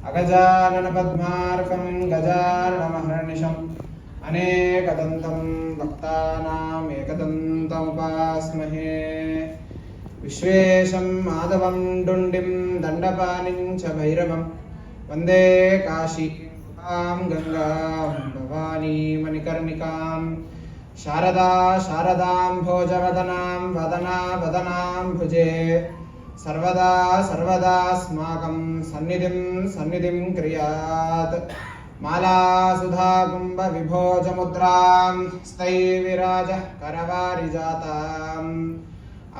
अगजाननपद्मार्कं गजाननमहर्निशम् अनेकदन्तं भक्तानाम् एकदन्तमुपास्महे। विश्वेशं माधवं डुण्डिं दण्डपाणिं च भैरवं वन्दे काशीं गंगां भवानी मणिकर्णिकां। शारदां भोजवदनां वदना वदनां भुजे सर्वदास्माकं सन्निधिं क्रियात्। माला सुधा कुंभ विभोजमुद्रां स्थैर्विराजः करवारिजाताम्।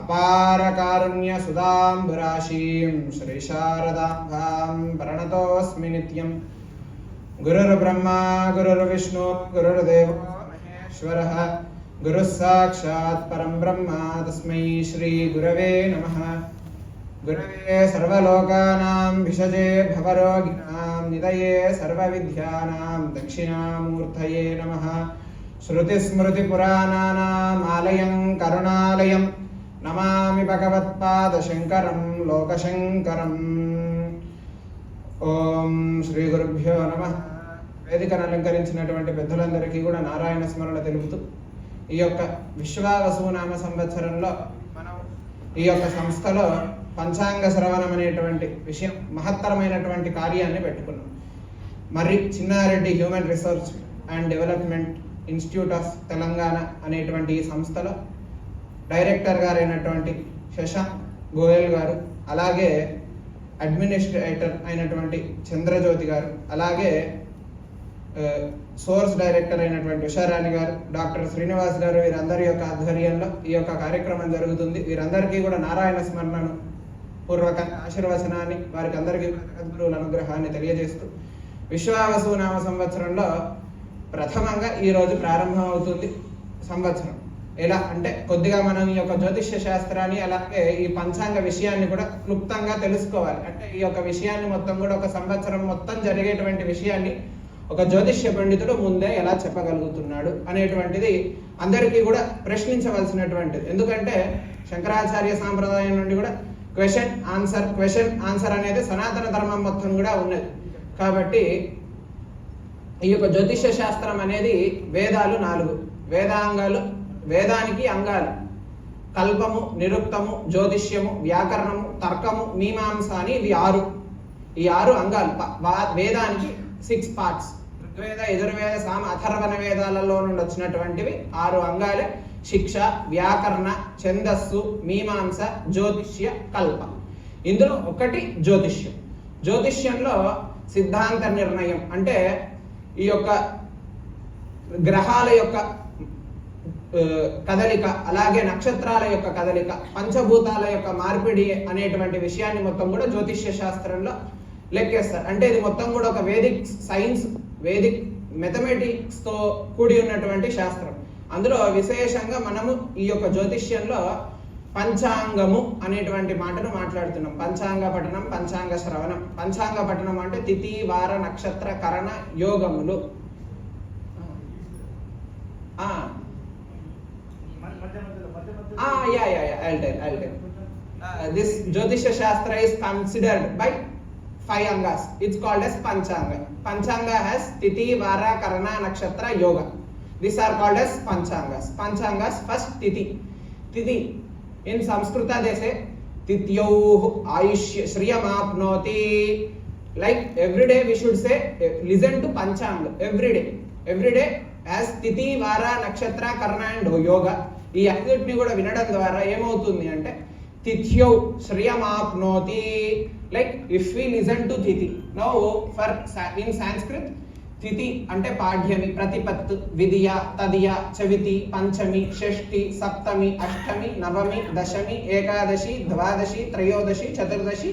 अपार कारुण्य सुधाम्बुराशीं श्रीशारदाम्बां प्रणतोऽस्मि नित्यम्। गुरुर्ब्रह्मा गुरुर्विष्णु गुरुर्देवो महेश्वरः गुरुः साक्षात् परं ब्रह्म तस्मै श्री गुरवे नमः। गुरवे सर्वलोकानां भिषजे भवरोगिणां निधये सर्वविद्यानां दक्षिणामूर्तये नमः। श्रुतिस्मृतिपुराणानाम् आलयं करुणालयं नमामि भगवत्पादशङ्करं लोकशङ्करम्। ఓం శ్రీ గురుభ్యో నమః. వేదికను అలంకరించినటువంటి పెద్దలందరికీ కూడా నారాయణ స్మరణ తెలుపుతూ ఈ యొక్క విశ్వావసునామ సంవత్సరంలో మనం ఈ యొక్క సంస్థలో పంచాంగ శ్రవణం అనేటువంటి విషయం మహత్తరమైనటువంటి కార్యాన్ని పెట్టుకున్నాం. మరి Chinna Reddy human resource and development institute of Telangana అనేటువంటి ఈ సంస్థలో డైరెక్టర్ గారైనటువంటి శశాంక్ గోయల్ గారు, అలాగే అడ్మినిస్ట్రేటర్ అయినటువంటి చంద్రజ్యోతి గారు, అలాగే సోర్స్ డైరెక్టర్ అయినటువంటి ఉషారాణి గారు, డాక్టర్ శ్రీనివాస్ గారు, వీరందరి యొక్క ఆధ్వర్యంలో ఈ యొక్క కార్యక్రమం జరుగుతుంది. వీరందరికీ కూడా నారాయణ స్మరణను పూర్వకంగా ఆశీర్వచనాన్ని, వారికి అందరికీ జగద్గురువుల అనుగ్రహాన్ని తెలియజేస్తూ విశ్వావసునామ సంవత్సరంలో ప్రథమంగా ఈరోజు ప్రారంభం అవుతుంది సంవత్సరం. ఎలా అంటే కొద్దిగా మనం ఈ యొక్క జ్యోతిష్య శాస్త్రాన్ని అలాగే ఈ పంచాంగ విషయాన్ని కూడా క్లుప్తంగా తెలుసుకోవాలి. అంటే ఈ యొక్క విషయాన్ని మొత్తం కూడా ఒక సంవత్సరం మొత్తం జరిగేటువంటి విషయాన్ని ఒక జ్యోతిష్య పండితుడు ముందే ఎలా చెప్పగలుగుతున్నాడు అనేటువంటిది అందరికీ కూడా ప్రశ్నించవలసినటువంటిది. ఎందుకంటే శంకరాచార్య సాంప్రదాయం నుండి కూడా క్వశ్చన్ ఆన్సర్ అనేది సనాతన ధర్మం మొత్తం కూడా ఉన్నది. కాబట్టి ఈ యొక్క జ్యోతిష్య శాస్త్రం అనేది వేదాలు 4 వేదాంగాలు, వేదానికి అంగాలు కల్పము, నిరుక్తము, జ్యోతిష్యము, వ్యాకరణము, తర్కము, మీమాంస అని ఇవి 6. ఈ 6 అంగాలు వేదానికి 6 పార్ట్స్. ఋగ్వేద, యజుర్వేద, సామ, అథర్వణ వేదాలలో నుండి వచ్చినటువంటివి 6 అంగాలే శిక్ష, వ్యాకరణ, ఛందస్సు, మీమాంస, జ్యోతిష్య, కల్ప. ఇందులో ఒకటి జ్యోతిష్యం. జ్యోతిష్యంలో సిద్ధాంత నిర్ణయం అంటే ఈ యొక్క గ్రహాల యొక్క కదలిక, అలాగే నక్షత్రాల యొక్క కదలిక, పంచభూతాల యొక్క మార్పిడి అనేటువంటి విషయాన్ని మొత్తం కూడా జ్యోతిష్య శాస్త్రంలో లెక్కేస్తారు. అంటే ఇది మొత్తం కూడా ఒక వేదిక్ సైన్స్, వేదిక్ మెథమెటిక్స్ తో కూడి ఉన్నటువంటి శాస్త్రం. అందులో విశేషంగా మనము ఈ యొక్క జ్యోతిష్యంలో పంచాంగము అనేటువంటి మాటను మాట్లాడుతున్నాం. పంచాంగ పఠనం, పంచాంగ శ్రవణం. పంచాంగ పఠనం అంటే తిథి, వార, నక్షత్ర, కరణ, యోగములు. I'll tell. This Jyotisha Shastra is considered by 5 angas. It's called as Panchanga. Panchanga has Tithi, Vara, Karana, Nakshatra, Yoga. These are called as Panchangas. Panchangas, first Tithi. Tithi. In Sanskrita they say Tithyoh Ayushya Shriyamapnoti. Like every day we should say, listen to Panchanga. Every day as Tithi, Vara, Nakshatra, Karana and Yoga. ఈ అన్నిటిని కూడా వినడం ద్వారా ఏమవుతుంది అంటే తిథ్యౌ శ్రియమాప్నోతి. Like if we listen to tithi. Now for in Sanskrit తిథి అంటే పాఠ్యమి, ప్రతిపత్, విధియ, తదియ, చవితి, పంచమి, షష్ఠి, సప్తమి, అష్టమి, నవమి, దశమి, ఏకాదశి, ద్వాదశి, త్రయోదశి, చతుర్దశి,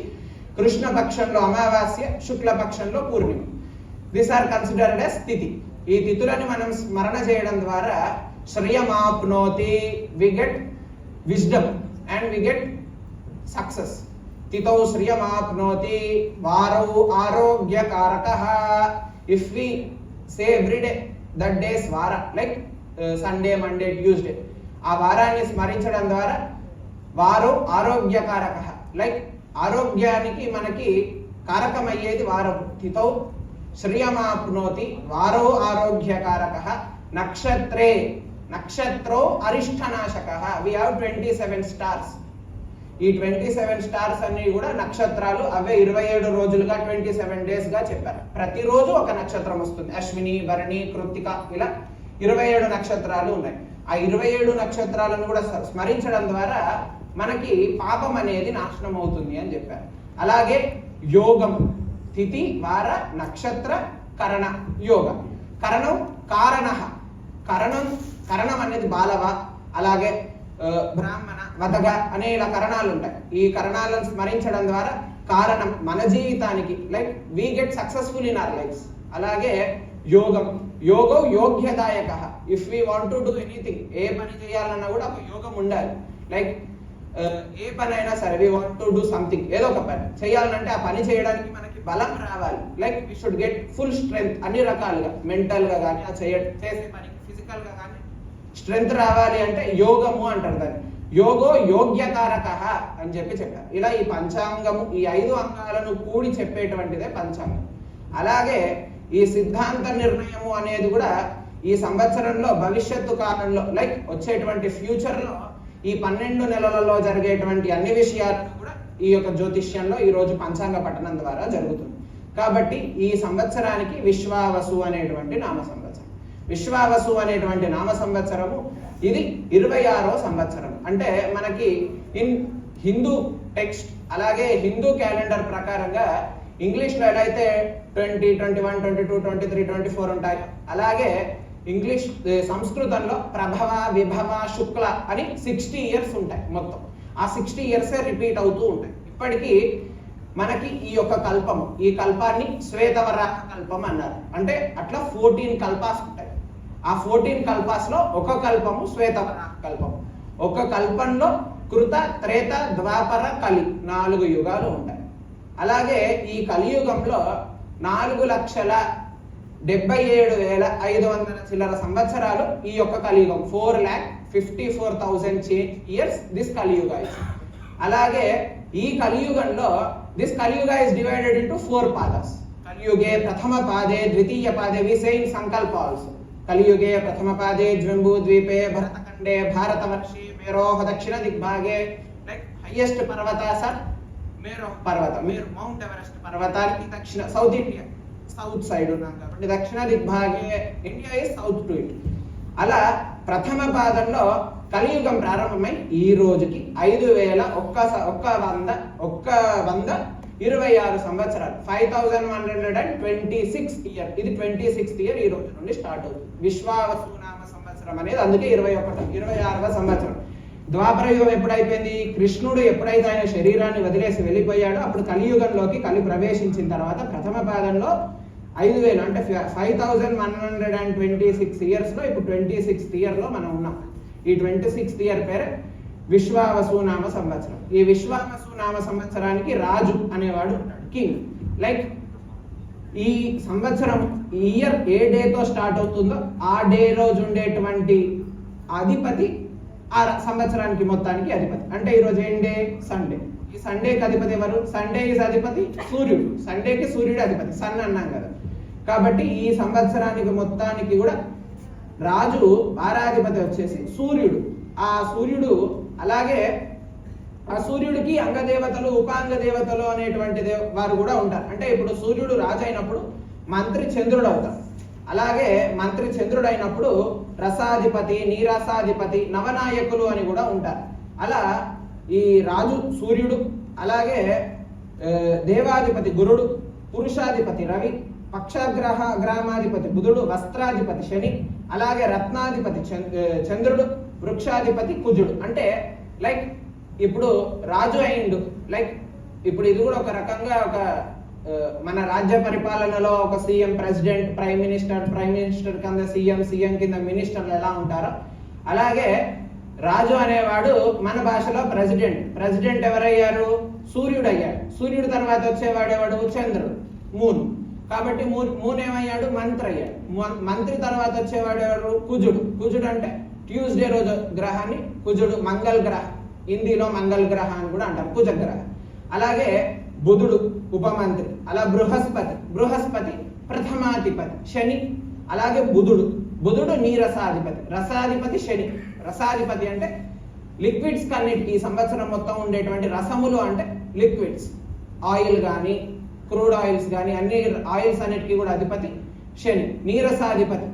కృష్ణ పక్షంలో అమావాస్య, శుక్ల పక్షంలో పూర్ణిమ. దీస్ ఆర్ కన్సిడర్డ్ యాస్ తిథి. ఈ తిథులను మనం స్మరణ చేయడం ద్వారా శ్రియమాప్నోతి, we get wisdom and we get success. తిథౌ శ్రియమాప్నోతి. వారౌ ఆరోగ్యకారకః. If we say every day that day is vara, like Sunday, Monday, Tuesday, ఆ వారాన్ని స్మరించడం ద్వారా వారు ఆరోగ్యకారకః, లైక్ ఆరోగ్యానికి మనకి కారకమయ్యేది వారము. తిథౌ శ్రియమాప్నోతి వారో ఆరోగ్యకారక నక్షత్రే నక్షత్రో అరిష్టనాశక. We have 27 stars. ఈ 27 స్టార్స్ అన్ని కూడా నక్షత్రాలు. అవే 27 రోజులుగా 27 డేస్ గా చెప్పారు. ప్రతిరోజు ఒక నక్షత్రం వస్తుంది. అశ్విని, భరణి, కృత్తిక, ఇలా 27 నక్షత్రాలు ఉన్నాయి. ఆ 27 నక్షత్రాలను కూడా స్మరించడం ద్వారా మనకి పాపం అనేది నాశనం అవుతుంది అని చెప్పారు. అలాగే యోగం తిథి వార నక్షత్ర కరణ యోగ. కరణం కారణ. కరణం అనేది బాలవ, అలాగే బ్రాహ్మణ, వదగ అనే ఇలా కరణాలు ఉంటాయి. ఈ కరణాలను స్మరించడం ద్వారా కారణం మన జీవితానికి like we get successful in our lifes. అలాగే యోగం యోగ్యదాయక. If we want to do anything, ఏ పని చేయాలన్నా కూడా ఒక యోగం ఉండాలి. లైక్ ఏ పని అయినా సరే we want to do something, ఏదో ఒక పని చేయాలంటే ఆ పని చేయడానికి మనకి బలం రావాలి. Like we should get full strength, అన్ని రకాలుగా మెంటల్ గా కానీ ఆ చేసే పనికి ఫిజికల్ గా కానీ స్ట్రెంగ్త్ రావాలి అంటే యోగము అంటారు దాన్ని. యోగ్యకారక అని చెప్పారు. ఇలా ఈ పంచాంగము, ఈ 5 అంగాలను కూడి చెప్పేటువంటిదే పంచాంగం. అలాగే ఈ సిద్ధాంత నిర్ణయము అనేది కూడా ఈ సంవత్సరంలో భవిష్యత్తు కాలంలో లైక్ వచ్చేటువంటి ఫ్యూచర్ లో ఈ 12 నెలలలో జరిగేటువంటి అన్ని విషయాలను కూడా ఈ యొక్క జ్యోతిష్యంలో ఈ రోజు పంచాంగ పఠనం ద్వారా జరుగుతుంది. కాబట్టి ఈ సంవత్సరానికి విశ్వావసు అనేటువంటి నామ సంవత్సరం. విశ్వావసు అనేటువంటి నామ సంవత్సరము ఇది 26వ సంవత్సరం. అంటే మనకి ఇన్ హిందూ టెక్స్ట్ అలాగే హిందూ క్యాలెండర్ ప్రకారంగా ఇంగ్లీష్లో ఎలా అయితే 20, 21, 22, 23, 24 ఉంటాయి, అలాగే ఇంగ్లీష్ సంస్కృతంలో ప్రభవ, విభవ, శుక్ల అని 60 ఇయర్స్ ఉంటాయి మొత్తం. ఆ 60 ఇయర్సే రిపీట్ అవుతూ ఉంటాయి. ఇప్పటికీ మనకి ఈ యొక్క కల్పము, ఈ కల్పాన్ని శ్వేతవరాహ కల్పం అన్నారు. అంటే అట్లా 14 కల్పాస్ ఉంటాయి. ఆ 14 కల్పాస్ లో ఒక కల్పము శ్వేతవరాహ కల్పం. ఒక కల్పంలో కృత, త్రేత, ద్వాపర, కలి 4 యుగాలు ఉంటాయి. అలాగే ఈ కలియుగంలో 4,77,500 చిల్లర సంవత్సరాలు ఈ యొక్క కలియుగం. 4,54,000 ఇయర్స్ దిస్ కలియుగ. అలాగే ఈ కలియుగంలో దిస్ కలియుగ ఇస్ డివైడెడ్ ఇంటూ 4 పాదాస్. కలియుగే ప్రథమ పాదే, ద్వితీయ పాదే, వి సే ఇన్ సంకల్ప ఆల్సో. కలియుగే ప్రథమ పాదే జ్వంబూ ద్వీపే భరతఖండే భారతవర్షి మేరోహ దక్షిణ దిగ్భాగే. లైక్ హైయెస్ట్ పర్వత సార్ మేరు పర్వతం. మీరు మౌంట్ ఎవరెస్ట్ పర్వతానికి దక్షిణ సౌత్ ఇండియా సౌత్ సైడ్ ఉన్నాం కాబట్టి దక్షిణ దిగ్భాగే India is south to it. అలా ప్రథమ పాదంలో కలియుగం ప్రారంభమై ఈ రోజుకి 5,126 సంవత్సరాలు, 5,126 ఇయర్. ఇది 26th ఇయర్ ఈ రోజు నుండి స్టార్ట్ అవుతుంది. విశ్వావసు నామ సంవత్సరం అనేది అందుకే 26వ సంవత్సరం. ద్వాపర యుగం ఎప్పుడైపోయింది? కృష్ణుడు ఎప్పుడైతే ఆయన శరీరాన్ని వదిలేసి వెళ్ళిపోయాడో అప్పుడు కలియుగంలోకి కలి ప్రవేశించిన తర్వాత ప్రథమ పాదంలో 5,000 అంటే 5,126 ఇయర్స్ లో ఇప్పుడు 26th ఇయర్ లో మనం ఉన్నాం. ఈ 26th ఇయర్ పేరు విశ్వావసు నామ సంవత్సరం. ఈ విశ్వావసు నామ సంవత్సరానికి రాజు అనేవాడు ఉంటాడు, కింగ్. లైక్ ఈ సంవత్సరం ఈ ఇయర్ ఏ డేతో స్టార్ట్ అవుతుందో ఆ డే రోజు ఉండేటువంటి అధిపతి ఆ సంవత్సరానికి మొత్తానికి అధిపతి. అంటే ఈరోజు ఏం డే? సండే. ఈ సండేకి అధిపతి ఎవరు? సండే ఈజ్ అధిపతి సూర్యుడు. సండేకి సూర్యుడు అధిపతి, సన్ అన్నాం కదా. కాబట్టి ఈ సంవత్సరానికి మొత్తానికి కూడా రాజు వారాధిపతి వచ్చేసి సూర్యుడు. ఆ సూర్యుడు అలాగే ఆ సూర్యుడికి అంగదేవతలు, ఉపాంగ దేవతలు అనేటువంటి వారు కూడా ఉంటారు. అంటే ఇప్పుడు సూర్యుడు రాజు అయినప్పుడు మంత్రి చంద్రుడు అవుతారు. అలాగే మంత్రి చంద్రుడు అయినప్పుడు రసాధిపతి, నీరసాధిపతి, నవనాయకులు అని కూడా ఉంటారు. అలా ఈ రాజు సూర్యుడు, అలాగే దేవాధిపతి గురుడు, పురుషాధిపతి రవి, గ్రామాధిపతి బుధుడు, వస్త్రాధిపతి శని, అలాగే రత్నాధిపతి చంద్రుడు, వృక్షాధిపతి కుజుడు. అంటే లైక్ ఇప్పుడు రాజు అయిండు. లైక్ ఇప్పుడు ఇది కూడా ఒక రకంగా ఒక మన రాజ్య పరిపాలనలో ఒక సీఎం, ప్రెసిడెంట్, ప్రైమ్ మినిస్టర్ కింద సీఎం కింద మినిస్టర్లు ఎలా ఉంటారో అలాగే రాజు అనేవాడు మన భాషలో ప్రెసిడెంట్ ఎవరయ్యారు? సూర్యుడు అయ్యాడు. సూర్యుడు తర్వాత వచ్చేవాడు ఎవడు? చంద్రుడు, మూన్. కాబట్టి మూన్ ఏమయ్యాడు? మంత్రి అయ్యాడు. మంత్రి తర్వాత వచ్చేవాడు ఎవరు? కుజుడు అంటే ట్యూస్డే రోజు గ్రహాన్ని కుజుడు, మంగళ గ్రహం. హిందీలో మంగళ గ్రహ అని కూడా అంటారు, కుజ గ్రహం. అలాగే బుధుడు ఉపమంత్రి, అలా బృహస్పతి ప్రథమాధిపతి, శని అలాగే బుధుడు నీరసాధిపతి, రసాధిపతి శని. రసాధిపతి అంటే లిక్విడ్స్ కన్నిటికి ఈ సంవత్సరం మొత్తం ఉండేటువంటి రసములు అంటే లిక్విడ్స్, ఆయిల్ కానీ క్రూడ్ ఆయిల్స్ కానీ అన్ని ఆయిల్స్ అన్నిటికీ కూడా అధిపతి శని. నీరసాధిపతి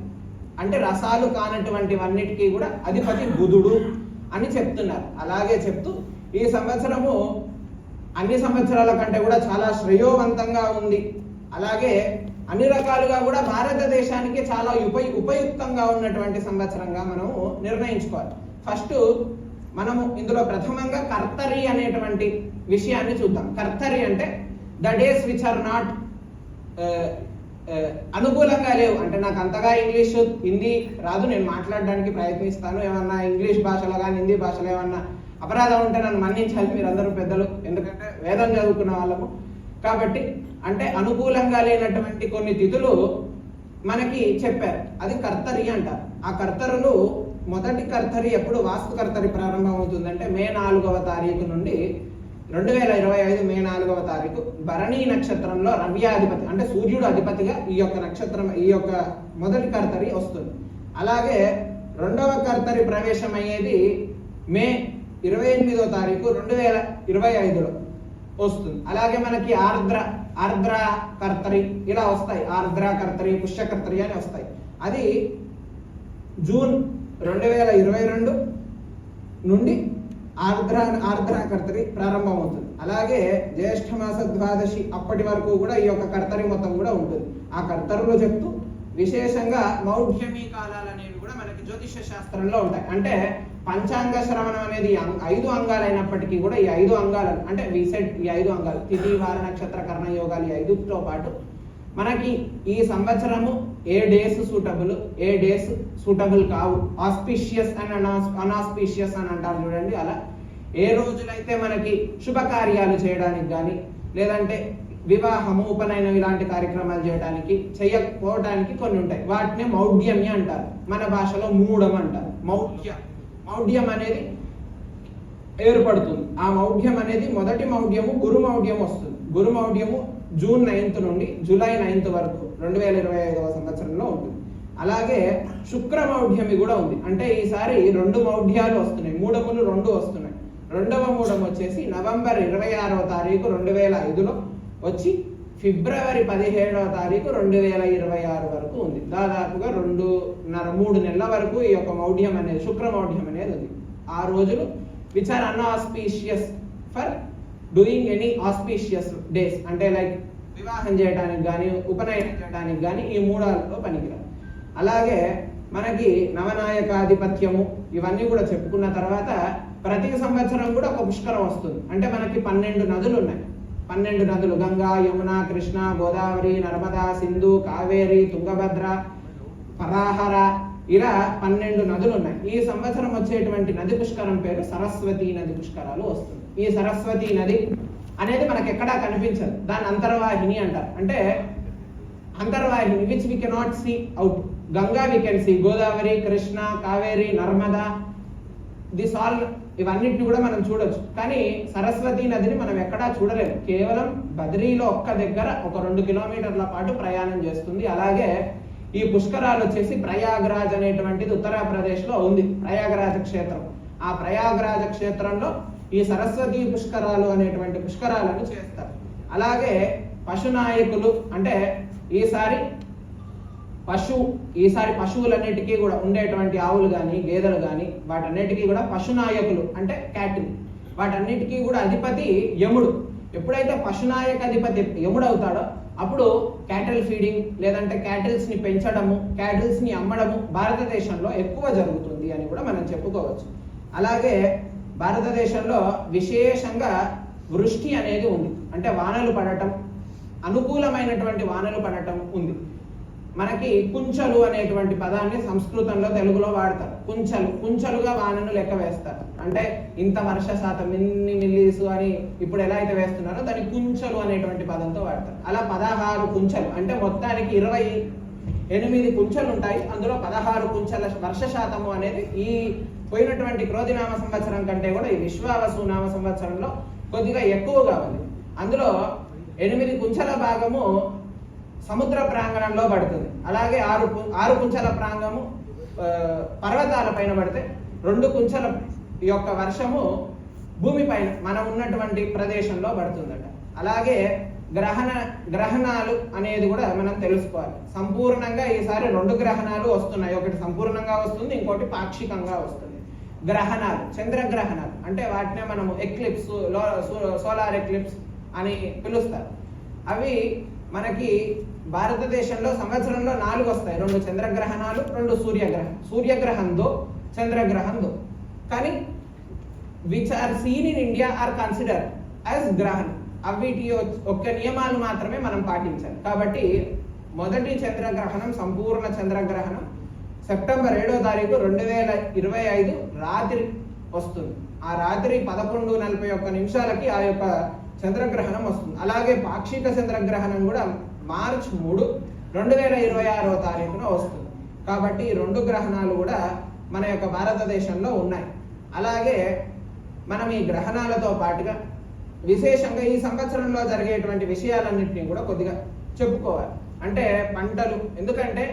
అంటే రసాలు కానటువంటివన్నిటికీ కూడా అధిపతి బుధుడు అని చెప్తున్నారు. అలాగే చెప్తూ ఈ సంవత్సరము అన్ని సంవత్సరాల కంటే కూడా చాలా శ్రేయోవంతంగా ఉంది. అలాగే అన్ని రకాలుగా కూడా భారతదేశానికి చాలా ఉపయుక్తంగా ఉన్నటువంటి సంవత్సరంగా మనము నిర్ణయించుకోవాలి. ఫస్ట్ మనము ఇందులో ప్రథమంగా కర్తరి అనేటువంటి విషయాన్ని చూద్దాం. కర్తరి అంటే the days which are not అనుకూలంగా లేవు. అంటే నాకు అంతగా ఇంగ్లీష్ హిందీ రాదు, నేను మాట్లాడడానికి ప్రయత్నిస్తాను. ఏమన్నా ఇంగ్లీష్ భాషలో కానీ హిందీ భాషలో ఏమన్నా అపరాధం ఉంటే నన్ను మన్నించాలి మీరందరూ పెద్దలు, ఎందుకంటే వేదం చదువుకున్న వాళ్ళము కాబట్టి. అంటే అనుకూలంగా లేనటువంటి కొన్ని తిథులు మనకి చెప్పారు, అది కర్తరి అంటారు. ఆ కర్తరులు మొదటి కర్తరి ఎప్పుడు వాస్తు కర్తరి ప్రారంభం అవుతుందంటే మే 4వ తారీఖు నుండి 2025 మే 4వ తారీఖు భరణీ నక్షత్రంలో రవ్యాధిపతి అంటే సూర్యుడు అధిపతిగా ఈ యొక్క నక్షత్రం ఈ యొక్క మొదటి కర్తరి వస్తుంది. అలాగే రెండవ కర్తరి ప్రవేశం అయ్యేది మే 28వ తారీఖు 2025లో వస్తుంది. అలాగే మనకి ఆర్ద్ర కర్తరి ఇలా వస్తాయి, ఆర్ద్ర కర్తరి పుష్యకర్తరి అని వస్తాయి. అది జూన్ 2022 నుండి ఆర్ద్ర కర్తరి ప్రారంభమవుతుంది. అలాగే జ్యేష్ఠ మాస ద్వాదశి అప్పటి వరకు కూడా ఈ యొక్క కర్తరి మొత్తం కూడా ఉంటుంది. ఆ కర్తరులో చెప్తూ విశేషంగా మౌఢ్యమీ కాలాలు అనేవి కూడా మనకి జ్యోతిష శాస్త్రంలో ఉంటాయి. అంటే పంచాంగ శ్రవణం అనేది 5 అంగాలు అయినప్పటికీ కూడా ఈ 5 అంగాలను అంటే విసెట్ ఈ 5 అంగాలు తిథి వార నక్షత్ర కర్ణ యోగాలు ఈ 5తో పాటు మనకి ఈ సంవత్సరము ఏ డేస్ సూటబుల్ కావు, ఆస్పిషియస్ అండ్ అనాస్పిషియస్ అని అంటారు చూడండి. అలా ఏ రోజులైతే మనకి శుభకార్యాలు చేయడానికి కానీ లేదంటే వివాహము ఉపనయనం ఇలాంటి కార్యక్రమాలు చేయకపోవడానికి కొన్ని ఉంటాయి. వాటిని మౌఢ్యమి అంటారు, మన భాషలో మూఢం అంటారు. మౌఢ్యం అనేది ఏర్పడుతుంది. ఆ మౌఢ్యం అనేది మొదటి మౌఢ్యము గురు మౌఢ్యం వస్తుంది. గురు మౌఢ్యము జూన్ 9 నుండి జూలై 9 వరకు 2025వ సంవత్సరంలో ఉంటుంది. అలాగే శుక్ర మౌఢ్యమి కూడా ఉంది. అంటే ఈసారి 2 మౌఢ్యాలు వస్తున్నాయి, మూఢములు 2 వస్తున్నాయి. రెండవ మూఢం వచ్చేసి నవంబర్ 26వ తారీఖు 2005లో వచ్చి ఫిబ్రవరి 17వ తారీఖు 2026 వరకు ఉంది. దాదాపుగా 2.5-3 నెలల వరకు ఈ యొక్క మౌఢ్యం అనేది శుక్ర మౌఢ్యం అనేది ఉంది. ఆ రోజులు which are inauspicious for doing any auspicious days, అంటే లైక్ వివాహం చేయడానికి కానీ ఉపనయనం చేయడానికి కానీ ఈ మూడాలతో పనికిరాదు. అలాగే మనకి నవనాయకాధిపత్యము ఇవన్నీ కూడా చెప్పుకున్న తర్వాత ప్రతి సంవత్సరం కూడా ఒక పుష్కరం వస్తుంది. అంటే మనకి 12 నదులు ఉన్నాయి. 12 నదులు గంగా, యమున, కృష్ణ, గోదావరి, నర్మదా, సింధు, కావేరి, తుంగభద్ర, పరాహర ఇలా 12 నదులు ఉన్నాయి. ఈ సంవత్సరం వచ్చేటువంటి నది పుష్కరం పేరు సరస్వతి నది పుష్కరాలు వస్తుంది. ఈ సరస్వతి నది అనేది మనకి ఎక్కడా కనిపించదు, దాన్ని అంతర్వాహిని అంటారు. అంటే అంతర్వాహిని which we cannot see out. Ganga we can see, Godavari, Krishna, Kaveri, Narmada, this all ఇవన్నిటిని కూడా మనం చూడొచ్చు. కానీ సరస్వతి నదిని మనం ఎక్కడా చూడలేము. కేవలం బద్రీలో ఒక్క దగ్గర ఒక 2 కిలోమీటర్ల పాటు ప్రయాణం చేస్తుంది. అలాగే ఈ పుష్కరాలు వచ్చేసి ప్రయాగ్రాజ్ అనేటువంటిది ఉత్తరప్రదేశ్లో ఉంది, ప్రయాగ్రాజ్ క్షేత్రం. ఆ ప్రయాగ్రాజ్ క్షేత్రంలో ఈ సరస్వతి పుష్కరాలు అనేటువంటి పుష్కరాలను చేస్తారు. అలాగే పశునాయకులు అంటే ఈసారి పశువులన్నిటికీ కూడా ఉండేటువంటి ఆవులు కానీ గేదెలు కానీ వాటన్నిటికీ కూడా పశునాయకులు అంటే క్యాటిల్, వాటన్నిటికీ కూడా అధిపతి యముడు. ఎప్పుడైతే పశునాయక అధిపతి యముడు అవుతాడో అప్పుడు క్యాటిల్ ఫీడింగ్ లేదంటే క్యాటిల్స్ ని పెంచడము, క్యాటిల్స్ ని అమ్మడము భారతదేశంలో ఎక్కువ జరుగుతుంది అని కూడా మనం చెప్పుకోవచ్చు. అలాగే భారతదేశంలో విశేషంగా వృష్టి అనేది ఉంది. అంటే వానలు పడటం, అనుకూలమైనటువంటి వానలు పడటం ఉంది. మనకి కుంచలు అనేటువంటి పదాన్ని సంస్కృతంలో తెలుగులో వాడతారు. కుంచలుగా వానను లెక్క వేస్తారు. అంటే ఇంత వర్ష శాతం ఇన్ని మిల్లీసు అని ఇప్పుడు ఎలా అయితే వేస్తున్నారో దాన్ని కుంచలు అనేటువంటి పదంతో వాడతారు. అలా 16 కుంచలు అంటే మొత్తానికి 28 కుంచలు ఉంటాయి. అందులో 16 కుంచల వర్ష శాతము అనేది ఈ పోయినటువంటి క్రోధినామ సంవత్సరం కంటే కూడా ఈ విశ్వావసు నామ సంవత్సరంలో కొద్దిగా ఎక్కువగా ఉంది. అందులో 8 కుంచెల భాగము సముద్ర ప్రాంగణంలో పడుతుంది. అలాగే 6 కుంచెల ప్రాంగము పర్వతాల పైన పడితే 2 కుంచెల యొక్క వర్షము భూమిపైన మనం ఉన్నటువంటి ప్రదేశంలో పడుతుందట. అలాగే గ్రహణాలు అనేది కూడా మనం తెలుసుకోవాలి. సంపూర్ణంగా ఈసారి 2 గ్రహణాలు వస్తున్నాయి. ఒకటి సంపూర్ణంగా వస్తుంది, ఇంకోటి పాక్షికంగా వస్తుంది. గ్రహణాలు, చంద్రగ్రహణాలు అంటే వాటినే మనము ఎక్లిప్స్, సోలార్ ఎక్లిప్స్ అని పిలుస్తారు. అవి మనకి భారతదేశంలో సంవత్సరంలో 4 వస్తాయి. 2 చంద్రగ్రహణాలు, 2 సూర్యగ్రహంతో చంద్రగ్రహంతో. కానీ which are seen in India are consider as గ్రహణం. వీటి ఒక్క నియమాలు మాత్రమే మనం పాటించాలి. కాబట్టి మొదటి చంద్రగ్రహణం, సంపూర్ణ చంద్రగ్రహణం సెప్టెంబర్ 7వ తారీఖు 2025 రాత్రి వస్తుంది. ఆ రాత్రి 11:41 ఆ యొక్క చంద్రగ్రహణం వస్తుంది. అలాగే పాక్షిక చంద్రగ్రహణం కూడా మార్చి 3, 2026వ తారీఖున వస్తుంది. కాబట్టి ఈ 2 గ్రహణాలు కూడా మన యొక్క భారతదేశంలో ఉన్నాయి. అలాగే మనం ఈ గ్రహణాలతో పాటుగా విశేషంగా ఈ సంవత్సరంలో జరిగేటువంటి విషయాలన్నింటినీ కూడా కొద్దిగా చెప్పుకోవాలి. అంటే పంటలు, ఎందుకంటే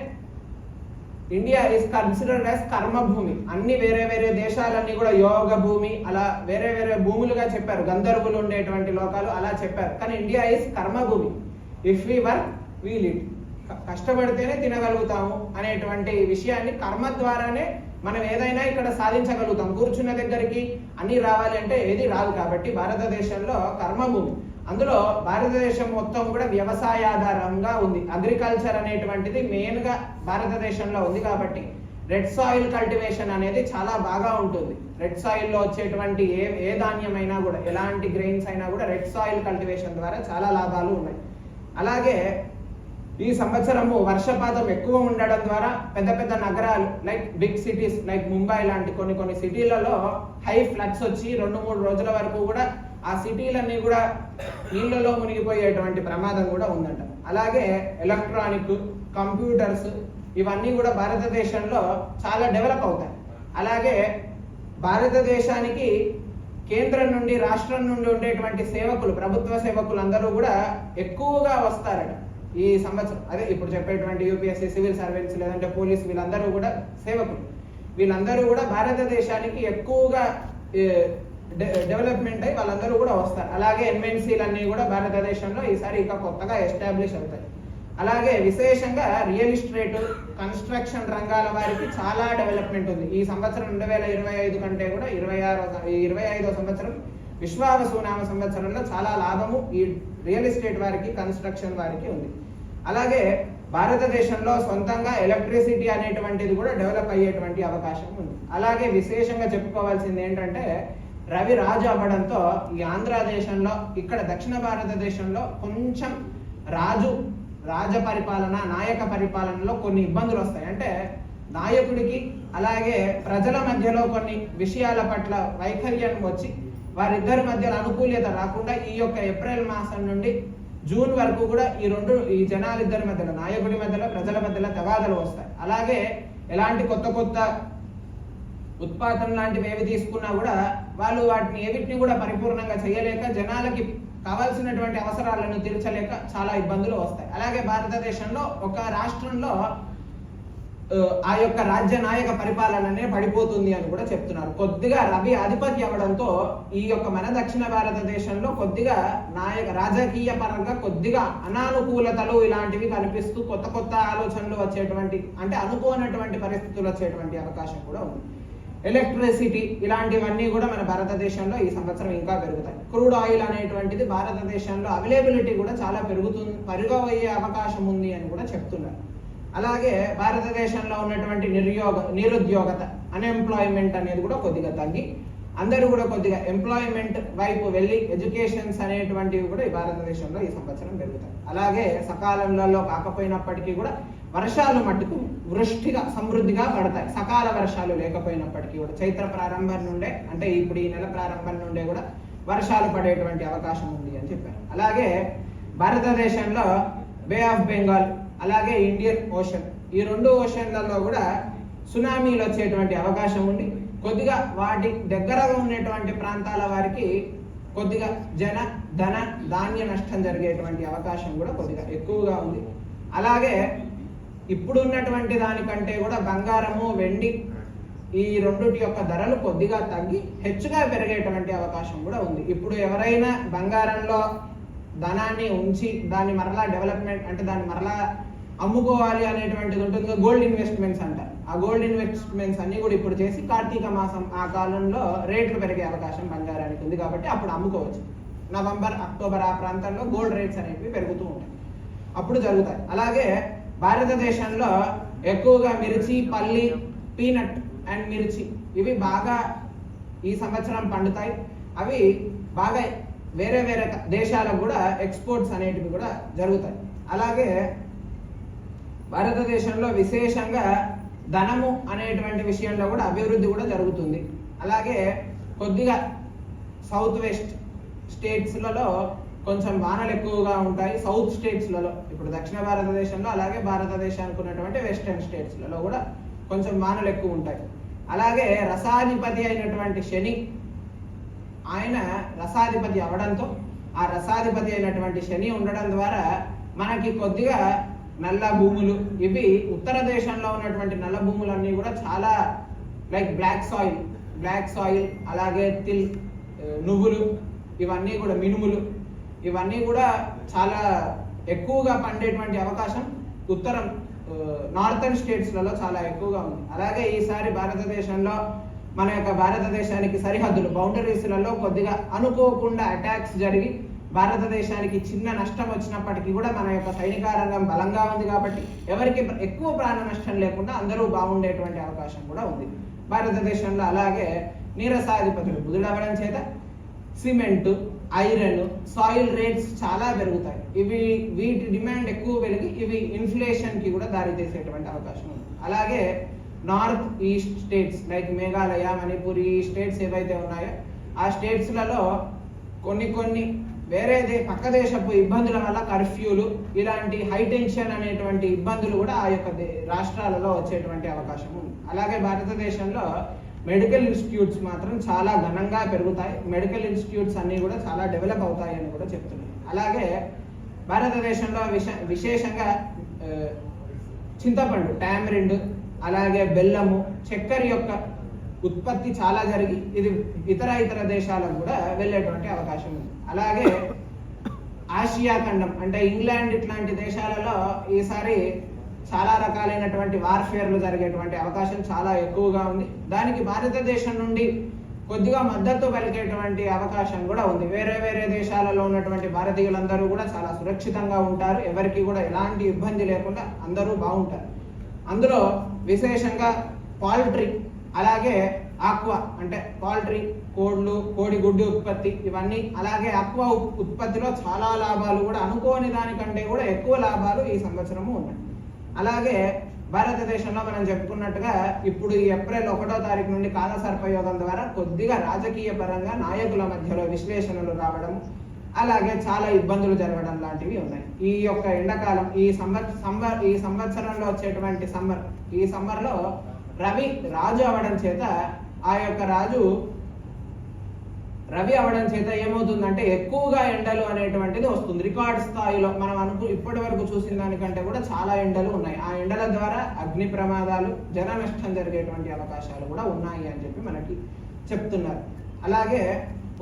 ఇండియా ఈస్ కన్సిడర్డ్ యాజ్ కర్మభూమి. అన్ని వేరే వేరే దేశాలన్నీ కూడా యోగ భూమి, అలా వేరే వేరే భూములుగా చెప్పారు. గంధర్వులు ఉండేటువంటి లోకాలు అలా చెప్పారు. కానీ ఇండియా ఈస్ కర్మభూమి. If we work we live. కష్టపడితేనే తినగలుగుతాము అనేటువంటి విషయాన్ని కర్మ ద్వారానే మనం ఏదైనా ఇక్కడ సాధించగలుగుతాం. కూర్చున్న దగ్గరికి అన్ని రావాలి అంటే ఏది రాదు. కాబట్టి భారతదేశంలో కర్మభూమి. అందులో భారతదేశం మొత్తం కూడా వ్యవసాయాధారంగా ఉంది. అగ్రికల్చర్ అనేటువంటిది మెయిన్గా భారతదేశంలో ఉంది. కాబట్టి రెడ్ సాయిల్ కల్టివేషన్ అనేది చాలా బాగా ఉంటుంది. రెడ్ సాయిల్లో వచ్చేటువంటి ఏ ధాన్యమైనా కూడా, ఎలాంటి గ్రెయిన్స్ అయినా కూడా రెడ్ సాయిల్ కల్టివేషన్ ద్వారా చాలా లాభాలు ఉన్నాయి. అలాగే ఈ సంవత్సరము వర్షపాతం ఎక్కువ ఉండడం ద్వారా పెద్ద పెద్ద నగరాలు like big cities like Mumbai లాంటి కొన్ని సిటీలలో హై ఫ్లడ్స్ వచ్చి 2-3 రోజుల వరకు కూడా ఆ సిటీలన్నీ కూడా నీళ్ళలో మునిగిపోయేటువంటి ప్రమాదం కూడా ఉందంట. అలాగే ఎలక్ట్రానిక్, కంప్యూటర్స్ ఇవన్నీ కూడా భారతదేశంలో చాలా డెవలప్ అవుతాయి. అలాగే భారతదేశానికి కేంద్రం నుండి, రాష్ట్రం నుండి ఉండేటువంటి సేవకులు, ప్రభుత్వ సేవకులు అందరూ కూడా ఎక్కువగా వస్తారట ఈ సంవత్సరం. అదే ఇప్పుడు చెప్పేటువంటి యూపీఎస్సీ, సివిల్ సర్వెంట్స్, లేదంటే పోలీస్, వీళ్ళందరూ కూడా సేవకులు. వీళ్ళందరూ కూడా భారతదేశానికి ఎక్కువగా డెవలప్మెంట్ అయ్యి వాళ్ళందరూ కూడా వస్తారు. అలాగే ఎంఎన్సీలన్నీ కూడా భారతదేశంలో ఈసారి ఇక కొత్తగా ఎస్టాబ్లిష్ అవుతాయి. అలాగే విశేషంగా రియల్ ఎస్టేట్, కన్స్ట్రక్షన్ రంగాల వారికి చాలా డెవలప్మెంట్ ఉంది. ఈ సంవత్సరం 2025 కంటే కూడా 25వ సంవత్సరం విశ్వావసునామ సంవత్సరంలో చాలా లాభము ఈ రియల్ ఎస్టేట్ వారికి, కన్స్ట్రక్షన్ వారికి ఉంది. అలాగే భారతదేశంలో సొంతంగా ఎలక్ట్రిసిటీ అనేటువంటిది కూడా డెవలప్ అయ్యేటువంటి అవకాశం ఉంది. అలాగే విశేషంగా చెప్పుకోవాల్సింది ఏంటంటే రవి రాజు అవ్వడంతో ఈ ఆంధ్రదేశంలో, ఇక్కడ దక్షిణ భారతదేశంలో కొంచెం రాజ పరిపాలన, నాయక పరిపాలనలో కొన్ని ఇబ్బందులు వస్తాయి. అంటే నాయకుడికి అలాగే ప్రజల మధ్యలో కొన్ని విషయాల పట్ల వైఫల్యం వచ్చి వారిద్దరి మధ్యలో అనుకూల్యత రాకుండా ఈ యొక్క ఏప్రిల్ మాసం నుండి జూన్ వరకు కూడా ఈ జనాలిద్దరి మధ్యలో, నాయకుడి మధ్యలో, ప్రజల మధ్యలో తగాదలు వస్తాయి. అలాగే ఎలాంటి కొత్త ఉత్పాదన లాంటివి ఏవి తీసుకున్నా కూడా వాళ్ళు వాటిని ఏవిటిని కూడా పరిపూర్ణంగా చేయలేక, జనాలకి కావాల్సినటువంటి అవసరాలను తీర్చలేక చాలా ఇబ్బందులు వస్తాయి. అలాగే భారతదేశంలో ఒక రాష్ట్రంలో ఆ యొక్క రాజ్య నాయక పరిపాలననే పడిపోతుంది అని కూడా చెప్తున్నారు. కొద్దిగా రవి ఆధిపత్యం అవ్వడంతో ఈ యొక్క మన దక్షిణ భారతదేశంలో కొద్దిగా రాజకీయ పరంగా కొద్దిగా అనానుకూలతలు ఇలాంటివి కనిపిస్తూ కొత్త ఆలోచనలు వచ్చేటువంటి, అంటే అనుకోనటువంటి పరిస్థితులు వచ్చేటువంటి అవకాశం కూడా ఉంది. ఎలక్ట్రిసిటీ ఇలాంటివన్నీ కూడా మన భారతదేశంలో ఈ సంవత్సరం ఇంకా పెరుగుతాయి. క్రూడ్ ఆయిల్ అనేటువంటిది భారతదేశంలో అవైలబిలిటీ కూడా చాలా పెరుగబోయే అవకాశం ఉంది అని కూడా చెప్తున్నారు. అలాగే భారతదేశంలో ఉన్నటువంటి నిరుద్యోగత, అన్ఎంప్లాయ్మెంట్ అనేది కూడా కొద్దిగా తగ్గి అందరూ కూడా కొద్దిగా ఎంప్లాయ్మెంట్ వైపు వెళ్ళి ఎడ్యుకేషన్స్ అనేటువంటివి కూడా ఈ భారతదేశంలో ఈ సంవత్సరం పెరుగుతాయి. అలాగే సకాలంలో కాకపోయినప్పటికీ కూడా వర్షాలు మట్టుకు వృష్టిగా సమృద్ధిగా పడతాయి. సకాల వర్షాలు లేకపోయినప్పటికీ కూడా చైత్ర ప్రారంభం నుండే, అంటే ఇప్పుడు ఈ నెల ప్రారంభం నుండే కూడా వర్షాలు పడేటువంటి అవకాశం ఉంది అని చెప్పారు. అలాగే భారతదేశంలో బే ఆఫ్ బెంగాల్, అలాగే ఇండియన్ ఓషన్, ఈ 2 ఓషన్లలో కూడా సునామీలు వచ్చేటువంటి అవకాశం ఉంది. కొద్దిగా వాటి దగ్గరగా ఉన్నటువంటి ప్రాంతాల వారికి కొద్దిగా ధన ధాన్య నష్టం జరిగేటువంటి అవకాశం కూడా కొద్దిగా ఎక్కువగా ఉంది. అలాగే ఇప్పుడు ఉన్నటువంటి దానికంటే కూడా బంగారము వెండి ఈ రెండుటి యొక్క ధరలు కొద్దిగా తగ్గి హెచ్చుగా పెరిగేటువంటి అవకాశం కూడా ఉంది. ఇప్పుడు ఎవరైనా బంగారంలో ధనాన్ని ఉంచి దాన్ని మరలా డెవలప్మెంట్ అంటే దాన్ని మరలా అమ్ముకోవాలి అనేటువంటిది ఉంటుంది. గోల్డ్ ఇన్వెస్ట్మెంట్స్ అంటారు. ఆ గోల్డ్ ఇన్వెస్ట్మెంట్స్ అన్ని కూడా ఇప్పుడు చేసి కార్తీక మాసం ఆ కాలంలో రేట్లు పెరిగే అవకాశం బంగారానికి ఉంది కాబట్టి అప్పుడు అమ్ముకోవచ్చు. నవంబర్ అక్టోబర్ ఆ ప్రాంతంలో గోల్డ్ రేట్స్ అనేవి పెరుగుతూ ఉంటాయి, అప్పుడు జరుగుతాయి. అలాగే భారతదేశంలో ఎక్కువగా మిర్చి, పల్లి, పీనట్ అండ్ మిర్చి ఇవి బాగా ఈ సంవత్సరం పండుతాయి. అవి బాగా వేరే వేరే దేశాలకు కూడా ఎక్స్పోర్ట్స్ అనేటివి కూడా జరుగుతాయి. అలాగే భారతదేశంలో విశేషంగా ధనము అనేటువంటి విషయంలో కూడా అభివృద్ధి కూడా జరుగుతుంది. అలాగే కొద్దిగా సౌత్ వెస్ట్ స్టేట్స్లలో కొంచెం వానలు ఎక్కువగా ఉంటాయి. సౌత్ స్టేట్స్లలో ఇప్పుడు దక్షిణ భారతదేశంలో అలాగే భారతదేశానికి ఉన్నటువంటి వెస్టర్న్ స్టేట్స్లలో కూడా కొంచెం వానలు ఎక్కువ ఉంటాయి. అలాగే రసాధిపతి అయినటువంటి శని ఆయన రసాధిపతి అవడంతో ఆ రసాధిపతి అయినటువంటి శని ఉండడం ద్వారా మనకి కొద్దిగా నల్ల భూములు ఇవి ఉత్తర దేశంలో ఉన్నటువంటి నల్ల భూములన్నీ కూడా చాలా లైక్ బ్లాక్ సాయిల్ అలాగే నువ్వులు ఇవన్నీ కూడా మినుములు ఇవన్నీ కూడా చాలా ఎక్కువగా పండేటువంటి అవకాశం ఉత్తరం నార్థన్ స్టేట్స్లలో చాలా ఎక్కువగా ఉంది. అలాగే ఈసారి భారతదేశంలో మన యొక్క భారతదేశానికి సరిహద్దులు బౌండరీస్లలో కొద్దిగా అనుకోకుండా అటాక్స్ జరిగి భారతదేశానికి చిన్న నష్టం వచ్చినప్పటికీ కూడా మన యొక్క సైనిక రంగం బలంగా ఉంది కాబట్టి ఎవరికి ఎక్కువ ప్రాణ నష్టం లేకుండా అందరూ బాగుండేటువంటి అవకాశం కూడా ఉంది భారతదేశంలో. అలాగే నీరసాధిపతులు బుధుడవడం చేత సిమెంటు, ఐరన్, సాయిల్ రేట్స్ చాలా పెరుగుతాయి. వీటి డిమాండ్ ఎక్కువ పెరిగి ఇవి ఇన్ఫ్లేషన్కి కూడా దారితీసేటువంటి అవకాశం ఉంది. అలాగే north east states like Meghalaya, Manipur ఈ స్టేట్స్ ఏవైతే ఉన్నాయో ఆ స్టేట్స్లలో కొన్ని వేరే పక్క దేశపు ఇబ్బందుల వల్ల కర్ఫ్యూలు ఇలాంటి హై టెన్షన్ అనేటువంటి ఇబ్బందులు కూడా ఆ యొక్క రాష్ట్రాలలో వచ్చేటువంటి అవకాశం ఉంది. అలాగే భారతదేశంలో మెడికల్ ఇన్స్టిట్యూట్స్ మాత్రం చాలా ఘనంగా పెరుగుతాయి. మెడికల్ ఇన్స్టిట్యూట్స్ అన్నీ కూడా చాలా డెవలప్ అవుతాయి అని కూడా చెప్తున్నాయి. అలాగే భారతదేశంలో విశేషంగా చింతపండు, టామరిండ్, అలాగే బెల్లము, చక్కెర యొక్క ఉత్పత్తి చాలా జరిగి ఇది ఇతర దేశాలకు కూడా వెళ్ళేటువంటి అవకాశం ఉంది. అలాగే ఆసియా ఖండం అంటే ఇంగ్లాండ్ ఇట్లాంటి దేశాలలో ఈసారి చాలా రకాలైనటువంటి వార్ఫేర్లు జరిగేటువంటి అవకాశం చాలా ఎక్కువగా ఉంది. దానికి భారతదేశం నుండి కొద్దిగా మద్దతు పలికేటువంటి అవకాశం కూడా ఉంది. వేరే దేశాలలో ఉన్నటువంటి భారతీయులందరూ కూడా చాలా సురక్షితంగా ఉంటారు. ఎవరికి కూడా ఎలాంటి ఇబ్బంది లేకుండా అందరూ బాగుంటారు. అందులో విశేషంగా పౌల్ట్రీ అలాగే ఆక్వా అంటే పౌల్ట్రీ, కోడి గుడ్డు ఉత్పత్తి ఇవన్నీ అలాగే ఆక్వా ఉత్పత్తిలో చాలా లాభాలు కూడా అనుకోని దానికంటే కూడా ఎక్కువ లాభాలు ఈ సంవత్సరము ఉన్నాయి. అలాగే భారతదేశంలో మనం చెప్పుకున్నట్టుగా ఇప్పుడు ఈ ఏప్రిల్ 1వ తారీఖు నుండి కాలసర్పయోగం ద్వారా కొద్దిగా రాజకీయ పరంగా నాయకుల మధ్యలో విశ్లేషణలు రావడం అలాగే చాలా ఇబ్బందులు జరగడం లాంటివి ఉన్నాయి. ఈ యొక్క ఎండాకాలం ఈ సంవత్సరంలో వచ్చేటువంటి ఈ సమ్మర్లో రవి రాజు అవడం చేత ఆ యొక్క రవి అవడం చేత ఏమవుతుందంటే ఎక్కువగా ఎండలు అనేటువంటిది వస్తుంది. రికార్డ్ స్థాయిలో మనం ఇప్పటి వరకు చూసిన దానికంటే కూడా చాలా ఎండలు ఉన్నాయి. ఆ ఎండల ద్వారా అగ్ని ప్రమాదాలు, జన నష్టం జరిగేటువంటి అవకాశాలు కూడా ఉన్నాయి అని చెప్పి మనకి చెప్తున్నారు. అలాగే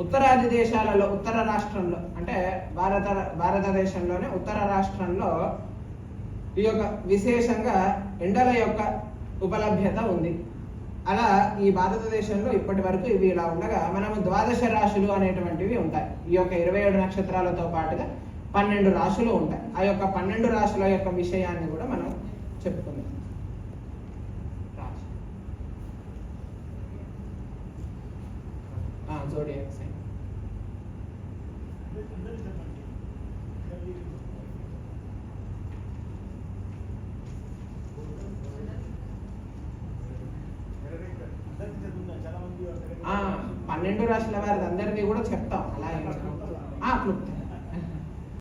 ఉత్తరాది దేశాలలో ఉత్తర రాష్ట్రంలో అంటే భారతదేశంలోనే ఉత్తర రాష్ట్రంలో ఈ యొక్క విశేషంగా ఎండల యొక్క ఉపలభ్యత ఉంది. అలా ఈ భారతదేశంలో ఇప్పటి వరకు ఇవి ఇలా ఉండగా మనము 12 రాశులు అనేటువంటివి ఉంటాయి. ఈ యొక్క 27 నక్షత్రాలతో పాటుగా 12 రాశులు ఉంటాయి. ఆ యొక్క 12 రాశుల యొక్క విషయాన్ని కూడా మనం చెప్పుకుందాం. జోడియాక్ సైన్ పన్నెండు రాశుల వారి అందరినీ కూడా చెప్తాం. అలాగే క్లుప్తంగా